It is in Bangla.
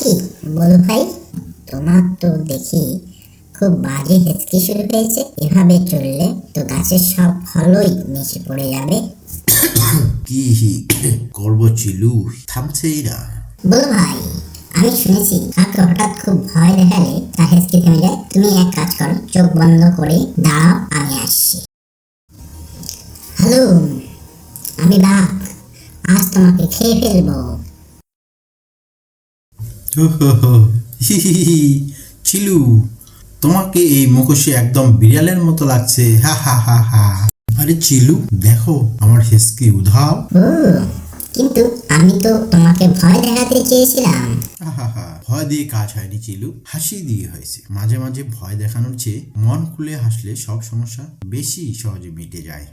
কি বলো ভাই, তোমার তো দেখি খুব বাজে হেঁচকি শুরু হয়েছে। এভাবে চললে তো গাছের সব ফলই নিচে পড়ে যাবে। কি করবো চিলু, থামছেই না। বলো ভাই, আমি শুনেছি কাউকে হঠাৎ খুব ভয় দেখালে তার হেঁচকি থেমে যায়। তুমি এক কাজ করো, চোখ বন্ধ করে দাঁড়াও, আমি আসছি। হ্যালো, আমি বাঘ, আজ তোমাকে খেয়ে ফেলবো। চিলু, তোমাকে এই মুখোশে একদম বিড়ালের মতো লাগছে। হা হা হা হা। আরে চিলু, দেখো আমার হেসকি উধাও। ও, কিন্তু আমি তো তোমাকে ভয় দেখাতে চেয়েছিলাম। আহা, ভয় দিয়ে কাজ হয়নি চিলু, হাসি দিয়ে হয়েছে। মাঝে মাঝে ভয় দেখানোর চেয়ে মন খুলে হাসলে সব সমস্যা বেশি সহজে মিটে যায়।